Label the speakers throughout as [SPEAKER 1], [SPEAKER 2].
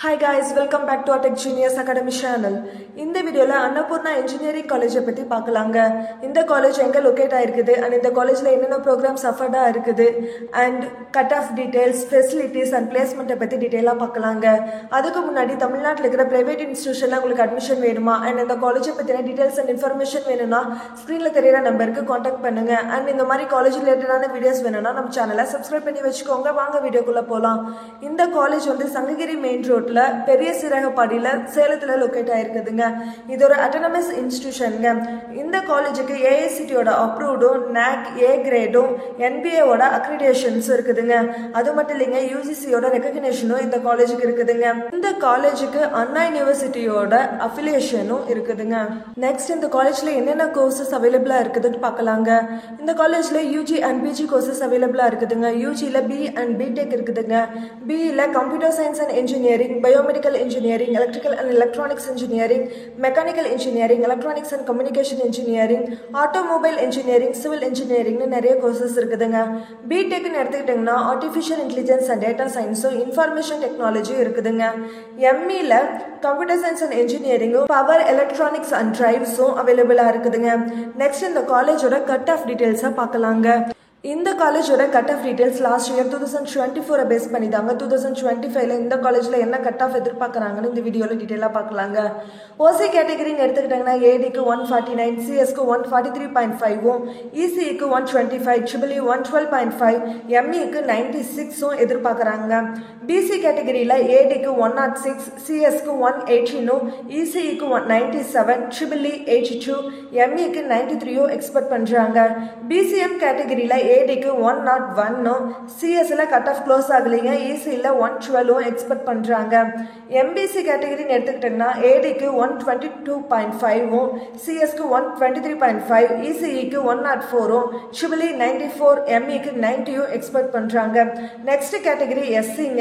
[SPEAKER 1] Hi guys, welcome back to our Tech Genius Academy channel. இந்த வீடியோல Annapurna engineering காலேஜை பத்தி பார்க்கலாங்க. இந்த காலேஜ் எங்க லொகேட் ஆயிருக்குது and இந்த காலேஜ்ல என்னென்ன ப்ரோக்ராம்ஸ் அஃபர்டா இருக்குது and cut off details, facilities and பிளேஸ்மெண்ட்டை பத்தி டீடைலா பார்க்கலாங்க. அதுக்கு முன்னாடி தமிழ்நாட்டில் இருக்கிற பிரைவேட் இன்ஸ்டிடியூஷன்ல உங்களுக்கு அட்மிஷன் வேணுமா and இந்த காலேஜை பத்தின டீடைல்ஸ் and இன்ஃபர்மேஷன் வேணும்னா ஸ்கிரீன்ல தெரியற நம்பருக்கு காண்டாக்ட் பண்ணுங்க. and இந்த மாதிரி காலேஜ் ரிலேட்டடான வீடியோஸ் வேணும்னா நம்ம சேனலை சப்ஸ்கிரைப் பண்ணி வச்சுக்கோங்க. வாங்க வீடியோக்குள்ள போலாம். இந்த காலேஜ் வந்து சங்ககிரி மெயின் ரோட் பெரிய சீரகப்பாடியில சேலத்துல லொகேட் ஆயிருக்குதுங்க. இது ஒரு அட்டானமஸ் இன்ஸ்டிடியூஷன்ங்க. இந்த காலேஜுக்கு ஏஐசிடியோட அப்ரூவ்டும் NAC A கிரேடும் NBA ஓட அக்ரிடேஷன்ஸ் இருக்குதுங்க. அது மட்டும் இல்லைங்க, யூஜிசியோட ரெகக்னிஷனும் இந்த காலேஜுக்கு இருக்குதுங்க. இந்த காலேஜுக்கு அண்ணா யூனிவர்சிட்டியோட அஃபிலியேஷனும் இருக்குதுங்க. நெக்ஸ்ட் இந்த காலேஜ்ல என்னென்ன கோர்சஸ் அவைலபிளா இருக்குதுன்னு பார்க்கலாங்க. இந்த காலேஜ்ல யூஜி அண்ட் பிஜி கோர்சஸ் அவைலபிளா இருக்குதுங்க. யூஜில பி அண்ட் பிடெக் இருக்குதுங்க. பிஇல computer science and engineering, biomedical engineering, electrical and electronics engineering, mechanical engineering, electronics and communication engineering, automobile engineering, civil engineering நிறைய கோர்சஸ் இருக்குதுங்க. பிடெக்னு எடுத்துக்கிட்டிங்கன்னா ஆர்டிஃபிஷியல் இன்டெலிஜென்ஸ் அண்ட் டேட்டா சயின்ஸும் information டெக்னாலஜியும் இருக்குதுங்க. எம்இல கம்ப்யூட்டர் சயின்ஸ் அண்ட் இன்ஜினியரிங்கும் பவர் எலக்ட்ரானிக்ஸ் அண்ட் டிரைவ்ஸும் அவைலபிளாக இருக்குதுங்க. நெக்ஸ்ட் இந்த காலேஜோட கட் ஆஃப் டீட்டெயில்ஸாக பார்க்கலாங்க. இந்த காலேஜோட cut off details last year 2024 base பண்ணி தாங்க 2025ல இந்த காலேஜ்ல என்ன கட் ஆஃப் எதிர்பார்க்கறாங்கன்னு இந்த வீடியோல டீடைலா பார்க்கலாங்க. ஓசி கேட்டகரின்னு எடுத்துக்கிட்டாங்கன்னா ஏடிக்கு 149, சிஎஸ்க்கு 143.5, இசிக்கு 125, ட்ரிபிள் 112.5, எம்இக்கு 96 எதிர்பார்க்கறாங்க. பிசி கேட்டகரியில ஏடிக்கு 106, சிஎஸ்க்கு 118, இசிக்கு 197, ட்ரிபிள் 82, எம்இக்கு 93 எக்ஸ்பெக்ட் பண்றாங்க. பிசிஎம் கேட்டகரியில ஏடிக்கு 101, சிஎஸ்ல கட் ஆஃப் க்ளோஸ் ஆகலைங்க, இசில 112 எக்ஸ்பெக்ட் பண்றாங்க. எம்பிசி கேட்டகரின்னு எடுத்துக்கிட்டோம்னா ஏடிக்கு 122.5, சிஎஸ்க்கு 123.5, இசிக்கு 104, ட்ரிபிள் 94, எம்இக்கு 90 எக்ஸ்பெக்ட் பண்றாங்க. நெக்ஸ்ட் கேட்டகரி எஸ்சிங்க.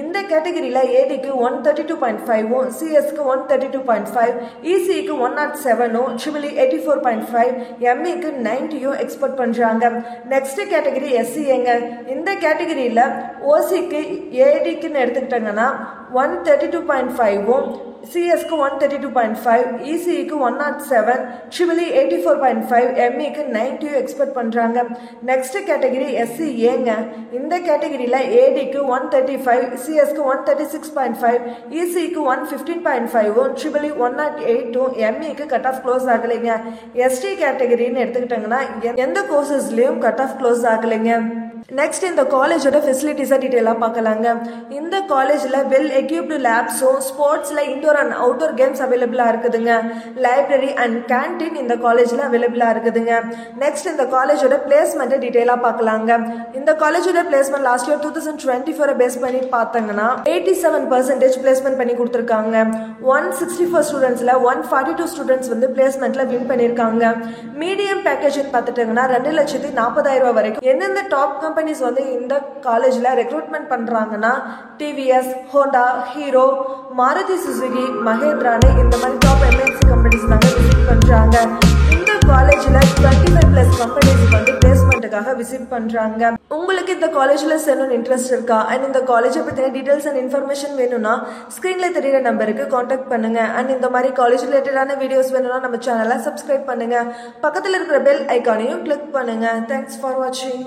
[SPEAKER 1] இந்த கேட்டகரியில ஏடிக்கு 132.5, சிஎஸ்க்கு 132.5, இசிக்கு 107, ட்ரிபிள் 84.5, எம்இக்கு 90 எக்ஸ்பெக்ட் பண்றாங்க. நெக்ஸ்ட் கேட்டகரி எஸ்சிங்க. இந்த கேட்டகரியில ஓசிக்கு ஏடிக்குன்னு எடுத்துக்கிட்டாங்கன்னா 132.5, சிஎஸ்க்கு 132.5, இசிக்கு 107, ட்ரிபிள் 84.5, எம்இக்கு 90 எக்ஸ்பெக்ட் பண்றாங்க. நெக்ஸ்ட் கேட்டகரி எஸ்சிஏங்க. இந்த கேட்டகரியில ஏடிக்கு 135, சிஎஸ்க்கு 136.5, இசிக்கு 115.5, ட்ரிபிள் 108, எம்இக்கு கட் ஆஃப் க்ளோஸ் ஆகலைங்க. எஸ்டி கேட்டகரின்னு எடுத்துக்கிட்டாங்கன்னா எந்த கோர்சஸ்லயும் கட் ஆஃப் க்ளோஸ் ஆகலைங்க. நெக்ஸ்ட் இந்த காலேஜோட ஃபெசிலிட்டிஸை டீட்டெயிலாக பார்க்கலாங்க. இந்த காலேஜில் வெல் எக்யூப்டு லேப்ஸும் ஸ்போர்ட்ஸில் இன்டோர் அண்ட் அவுட்டோர் கேம்ஸ் அவைலபிளாக இருக்குதுங்க. லைப்ரரி அண்ட் கேன்டீன் இந்த காலேஜில் அவைலபிளாக இருக்குதுங்க. நெக்ஸ்ட் இந்த காலேஜோட பிளேஸ்மெண்ட்டை டீட்டெயிலாக பார்க்கலாங்க. இந்த காலேஜோட பிளேஸ்மெண்ட் லாஸ்ட் இயர் 2024 பேஸ் பண்ணி பார்த்தாங்கன்னா 87% பிளேஸ்மெண்ட் பண்ணி கொடுத்துருக்காங்க. 164 ஸ்டூடெண்ட்ஸில் 142 ஸ்டூடெண்ட்ஸ் வந்து பிளேஸ்மெண்ட்டில் வின் பண்ணியிருக்காங்க. மீடியம் பேக்கேஜ்னு பார்த்துட்டாங்கன்னா 2,40,000 வரைக்கும். எந்தெந்த டாப் கம்பெனிஸ் வந்து இந்த காலேஜ்ல ரெக்ரூட்மெண்ட் பண்றாங்கன்னா TVS, Honda, Hero, Maruti Suzuki, மஹேந்திரான்னு இந்த மாதிரி டாப் எம்என்சி கம்பெனிஸ் தாங்க விசிட் பண்றாங்க. இந்த காலேஜ்ல 25+ கம்பெனிஸ் வந்து பிளேஸ்மெண்ட்டுக்காக விசிட் பண்றாங்க. உங்களுக்கு இந்த காலேஜ்ல சேரணும்னு இன்ட்ரெஸ்ட் இருக்கா அண்ட் இந்த காலேஜை பத்தின டீடைல்ஸ் அண்ட் இன்ஃபர்மேஷன் வேணும்னா ஸ்கிரீன்ல தெரியுற நம்பருக்கு காண்டாக்ட் பண்ணுங்க. அண்ட் இந்த மாதிரி காலேஜ் ரிலேட்டடான வீடியோஸ் வேணும்னா நம்ம சேனலை சப்ஸ்கிரைப் பண்ணுங்க. பக்கத்தில் இருக்கிற பெல் ஐக்கானையும் கிளிக் பண்ணுங்க. தேங்க்ஸ் ஃபார் வாட்சிங்.